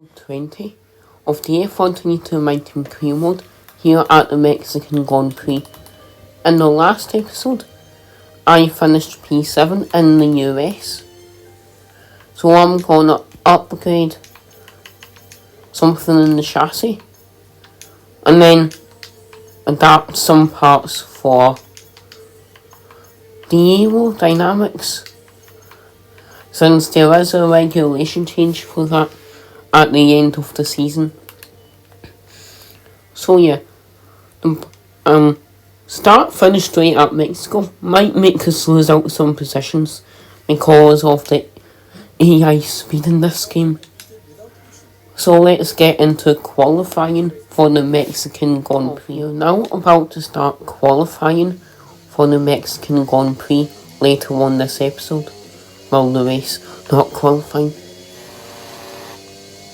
20 of the Ep20 Mighty Career Mode here at the Mexican Grand Prix. In the last episode, I finished P7 in the US, so I'm gonna upgrade something in the chassis and then adapt some parts for the aerodynamics, since there is a regulation change for that at the end of the season. So yeah, start finish straight at Mexico might make us lose out some positions because of the AI speed in this game. So let's get into qualifying for the Mexican Grand Prix. We are now about to start qualifying for the Mexican Grand Prix later on this episode. Well, the race, not qualifying.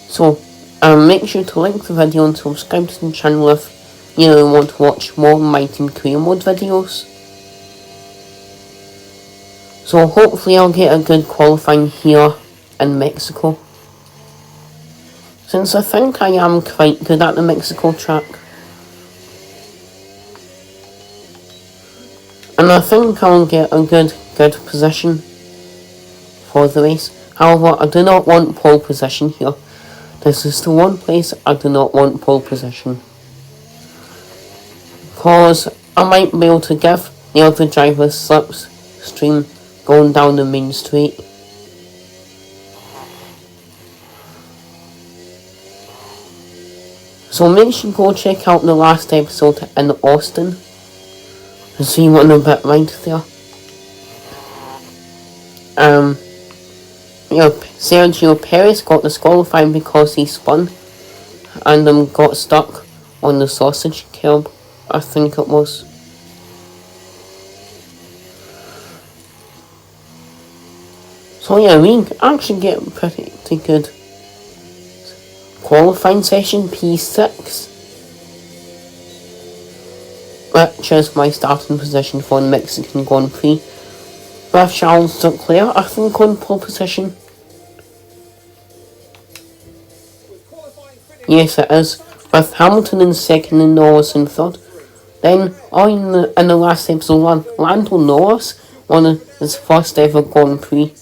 So, make sure to like the video and subscribe to the channel if you want to watch more Mighty Career Mode videos. So hopefully I'll get a good qualifying here in Mexico, since I think I am quite good at the Mexico track. And I think I'll get a good position for the race. However, I do not want pole position here. This is the one place I do not want pole position, because I might be able to give the other driver slipstream going down the main straight. So make sure you go check out the last episode in Austin and see what I'm a bit right there. Sergio Perez got disqualified because he spun and got stuck on the sausage curb, I think it was. So yeah, we actually get a pretty good qualifying session, P6, which is my starting position for the Mexican Grand Prix, with Charles Leclerc, I think, on pole position. Yes, it is, with Hamilton in second and Norris in third. Then, in the last episode, Lando Norris won his first ever Grand Prix,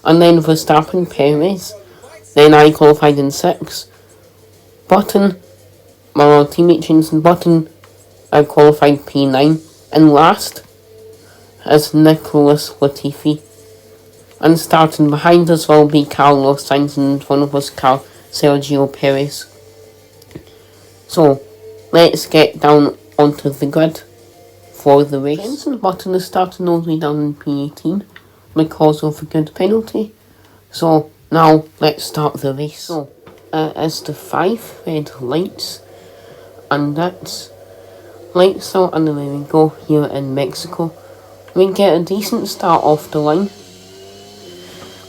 and then Verstappen, Perez. Then I qualified in 6th. Button, my teammate Jenson Button, I qualified P9, and last is Nicholas Latifi. And starting behind us will be Carlos Sainz, and in front of us Sergio Perez. So let's get down onto the grid for the race. Jenson Button is starting all the way down in P18 because of a good penalty. So now let's start the race. So it's the 5 red lights, and that's lights out, and away we go here in Mexico. We get a decent start off the line,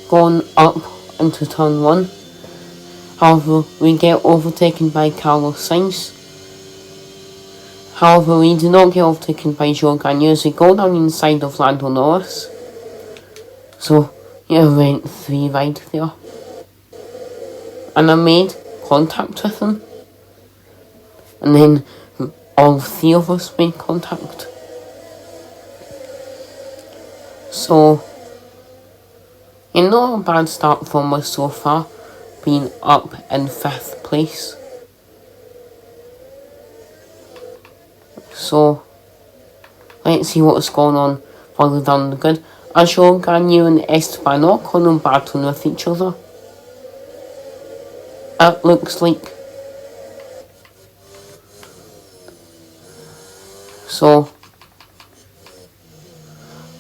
going up into turn 1. However, we get overtaken by Carlos Sainz. However, we do not get overtaken by Joe Gagne as we go down inside of Lando Norris. So, yeah, I went 3 right there. And I made contact with him. And then all 3 of us made contact. So, not a bad start from us so far, being up in 5th place. So, let's see what's going on further down the grid. Joe Gagne and Esteban Ocon are battling with each other, it looks like. So,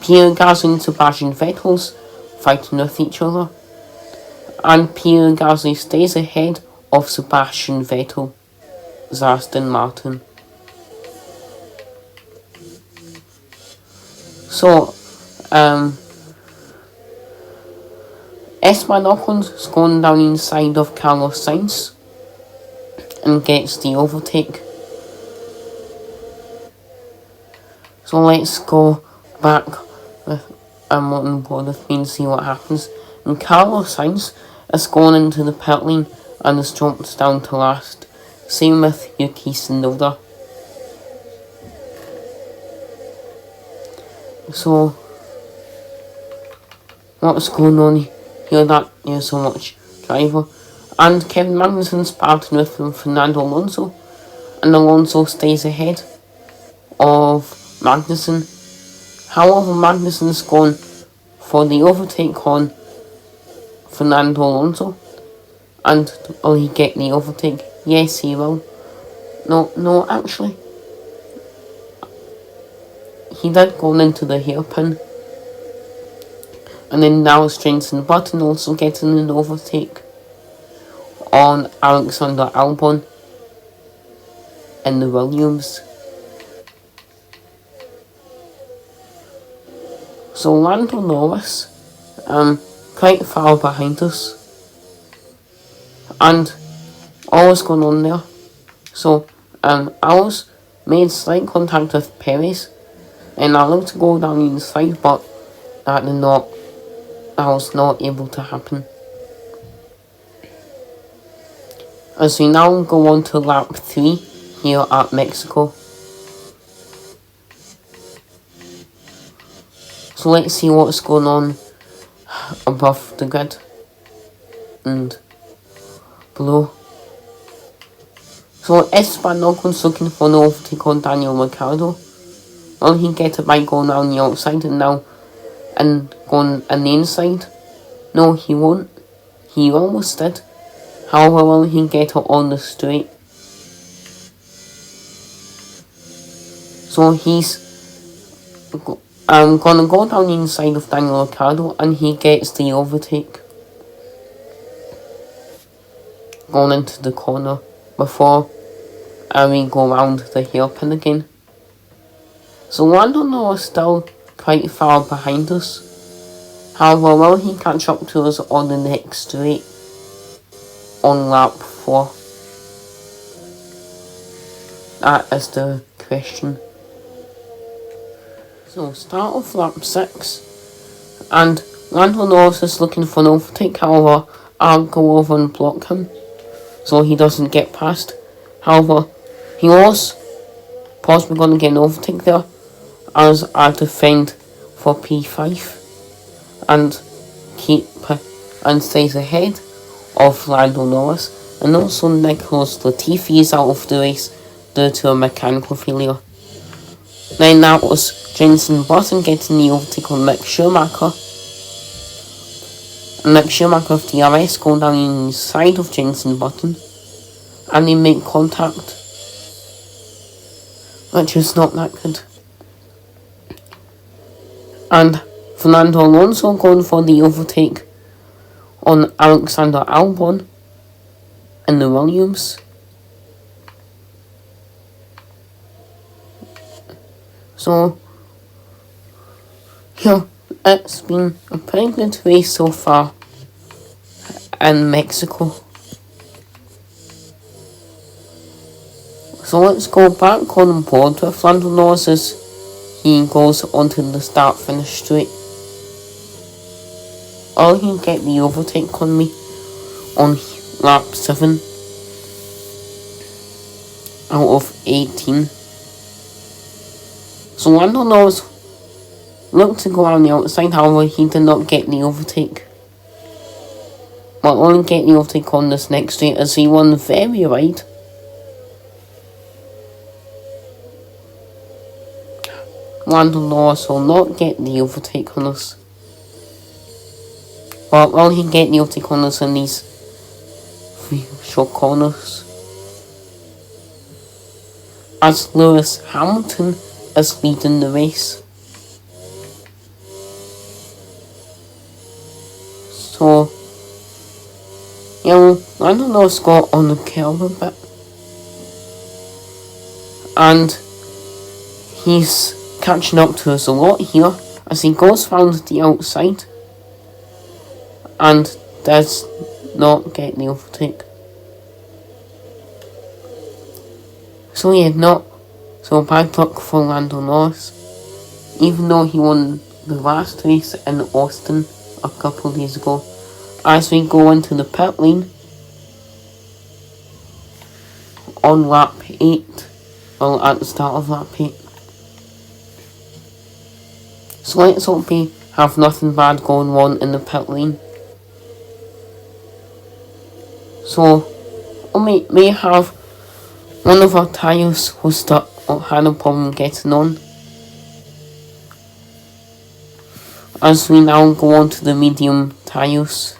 Pierre Gasly and Sebastian Vettel's fighting with each other, and Pierre Gasly stays ahead of Sebastian Vettel's Aston Martin. So, Esteban Ocon's going down inside of Carlos Sainz and gets the overtake. So let's go back with on board with me and see what happens. And Carlos Sainz is going into the pit lane and has jumped down to last. Same with Yuki Tsunoda. So, what's going on here that there's so much driver? And Kevin Magnussen's partnered with Fernando Alonso, and Alonso stays ahead of Magnussen. However, Magnussen's gone for the overtake on Fernando Alonso. And will he get the overtake? Yes, he will. No, actually. He did go into the hairpin. And then now Jenson Button also getting an overtake on Alexander Albon in the Williams. So Lando Norris, quite far behind us. And all was going on there. So, I was made slight contact with Perez, and I looked to go down the inside, but that was not able to happen. As we now go on to lap 3 here at Mexico. So let's see what's going on above the grid and below. So Esteban Ocon's looking for an overtake on Daniel Ricciardo. Will he get it by going down the outside and going on the inside? No, he won't. He almost did. However, will he get it on the straight? So he's gonna go down the inside of Daniel Ricciardo, and he gets the overtake going into the corner before we go around the hairpin again. So Lando Norris still quite far behind us. However, will he catch up to us on the next straight on lap 4? That is the question. So start of lap 6, and Lando Norris is looking for an overtake. However, I'll go over and block him so he doesn't get past. However, he was possibly going to get an overtake there as I defend for P5 and stays ahead of Lando Norris, and also Nicholas Latifi is out of the race due to a mechanical failure. Then that was Jenson Button getting the overtake on Mick Schumacher. And Mick Schumacher of DRS going down the inside of Jenson Button, and they make contact, which is not that good. And Fernando Alonso going for the overtake on Alexander Albon in the Williams. So, yeah, it's been a pretty good race so far in Mexico. So let's go back on board with Lando Norris as he goes onto the start-finish straight. Will he get the overtake on me on lap 7 out of 18? So Lando Norris looked to go on the outside, however he did not get the overtake. Will only get the overtake on this next straight as he won very wide. Lando Norris will not get the overtake on us. But will he get the overtake on us in these short corners? As Lewis Hamilton is leading the race. So, Lando Norris got on the curb a bit. And he's catching up to us a lot here as he goes round the outside and does not get the overtake. So so bad luck for Lando Norris, even though he won the last race in Austin a couple of days ago. As we go into the pit lane, on lap 8. Well, at the start of lap 8. So let's hope we have nothing bad going on in the pit lane. So we may have one of our tyres who had a problem getting on. As we now go on to the medium tyres.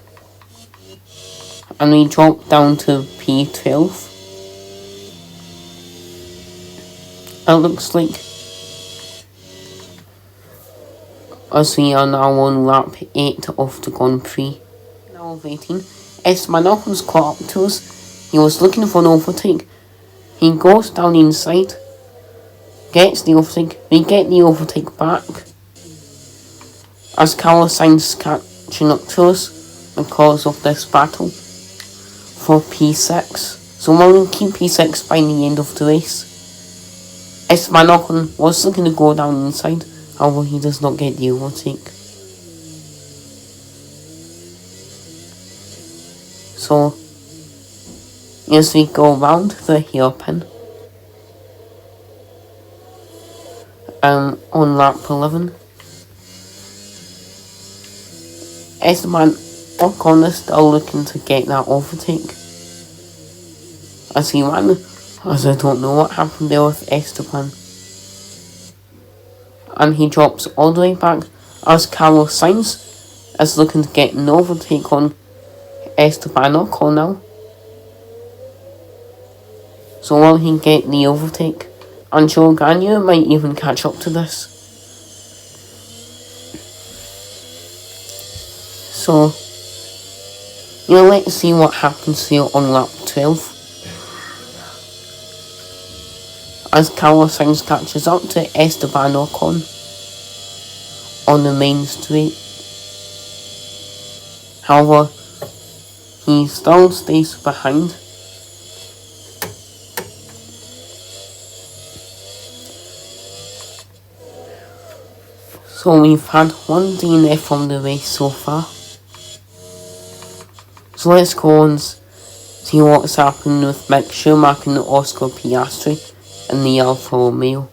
And we drop down to P12. It looks like, as we are now on lap 8 of the Grand Prix. Now of 18, Esteban Ocon's caught up to us. He was looking for an overtake. He goes down inside, gets the overtake. We get the overtake back. As Carlos Sainz catching up to us because of this battle for P6. So we'll keep P6 by the end of the race. Esteban Ocon was looking to go down inside, however he does not get the overtake. So, as we go round the hairpin, on lap 11, Esteban Ocon is still looking to get that overtake. As he ran, as I don't know what happened there with Esteban. And he drops all the way back as Carlos Sainz is looking to get an overtake on Esteban Ocon now. So will he get the overtake? And Joe Gagnon might even catch up to this. So, let's see what happens here on lap 12. As Carlos Sainz catches up to Esteban Ocon on the main straight. However, he still stays behind. So we've had one DNF from the race so far. So let's go and see what's happening with Mick Schumacher and Oscar Piastri in the Alfa Romeo.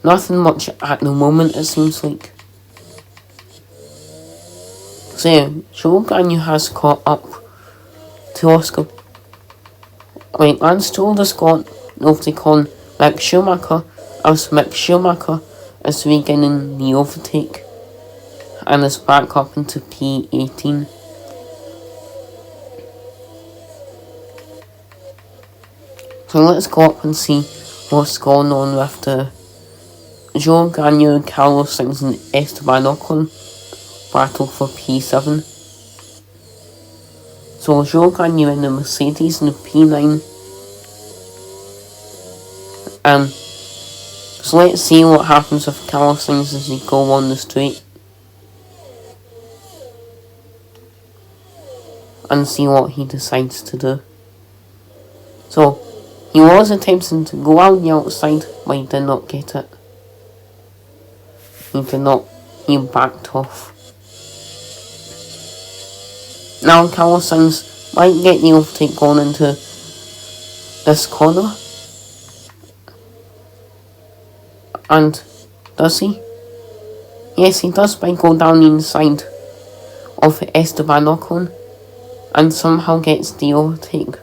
Nothing much at the moment, it seems like. So yeah, Joe Gagnon has caught up to Oscar. Wait, Lance Stroll has got an overtake on Mick Schumacher, as Mick Schumacher is regaining the overtake and is back up into P18. So let's go up and see what's going on with the Joe Gagnon, Carlos Sainz and Esteban Ocon battle for P7. So Joe Gagnon in the Mercedes in the P9. So let's see what happens with Carlos Sainz as he go on the straight. And see what he decides to do. So, he was attempting to go out the outside, but he did not get it. He backed off. Now Carlos Sainz might get the overtake going into this corner. And does he? Yes, he does, by going down the inside of Esteban Ocon and somehow gets the overtake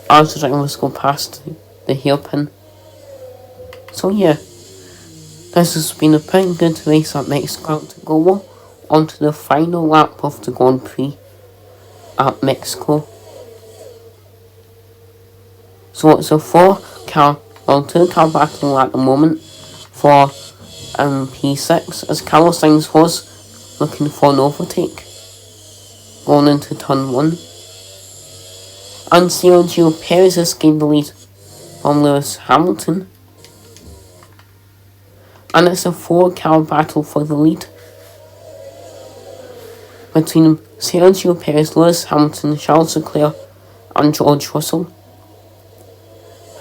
as the drivers go past the hairpin. So yeah, this has been a pretty good race at Mexico. To go on to the final lap of the Grand Prix at Mexico. So it's a 2-car battle at the moment for P6, as Carlos Sainz was looking for an overtake going into turn 1. And Sergio Perez has gained the lead from Lewis Hamilton. And it's a 4-car battle for the lead between Sergio Perez, Lewis Hamilton, Charles Leclerc and George Russell.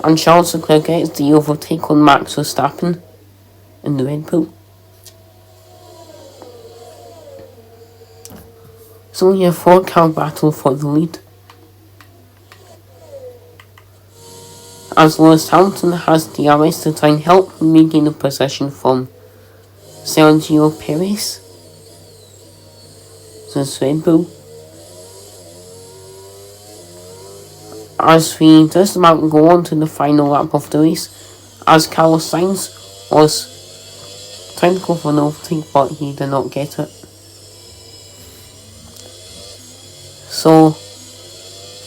And Charles Leclerc gets the overtake on Max Verstappen in the Red Bull. So yeah, 4-car battle for the lead. as Lewis Hamilton has DRS to try and help him regain the position from Sergio Perez. This Red Bull. As we just about go on to the final lap of the race, as Carlos Sainz was trying to go for an overtake, but he did not get it. So,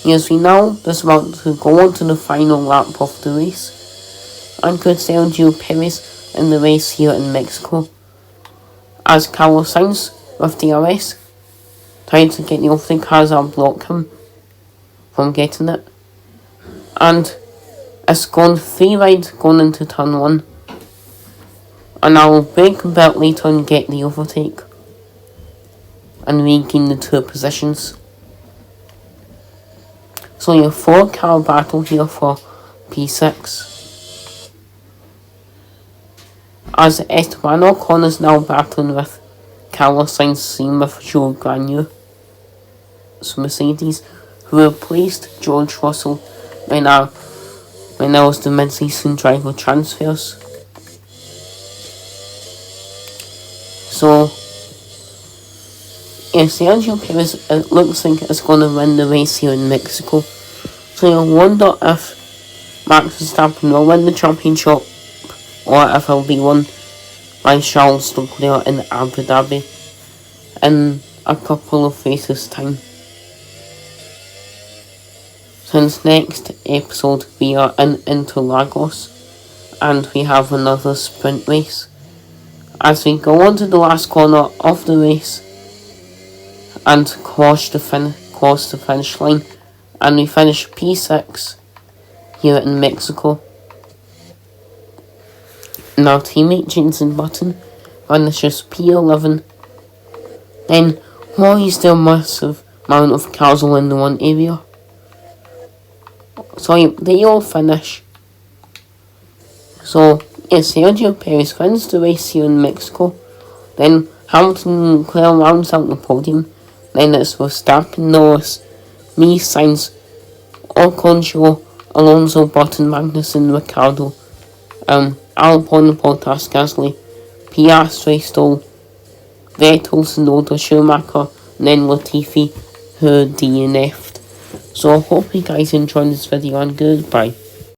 yes, we now just about to go on to the final lap of the race, and could Sergio Perez in the race here in Mexico, as Carlos Sainz with DRS trying to get the overtake, has block him from getting it. And it's gone 3 wide going into turn 1. And I'll brake a bit later and get the overtake and regain the 2 positions. So your 4-car battle here for P6. As Esteban Ocon is now battling with Carlos Sainz's team with Joe Granu, Mercedes, who replaced George Russell when there was the mid-season driver transfers. So, yes, Sergio Perez, it looks like it's going to win the race here in Mexico. So you'll wonder if Max Verstappen will win the championship, or if it'll be won by Charles Leclerc in Abu Dhabi in a couple of races' time. Since next episode we are in Interlagos and we have another sprint race. As we go on to the last corner of the race and cross the finish line, and we finish P6 here in Mexico. And our teammate Jenson Button finishes P11. Then why is there a massive amount of cars all in the one area? So they all finish. So yes, Sergio Perez wins the race here in Mexico. Then Hamilton and Leclerc rounds out the podium. Then it's Verstappen, Norris, me, Sainz, Ocon, Joe, Alonso, Button, Magnussen, Ricciardo, Albon, Bottas, Gasly, Piastri, Stoll, Vettel, Tsunoda, Schumacher, and then Latifi, who DNF'd. So I hope you guys enjoyed this video, and goodbye.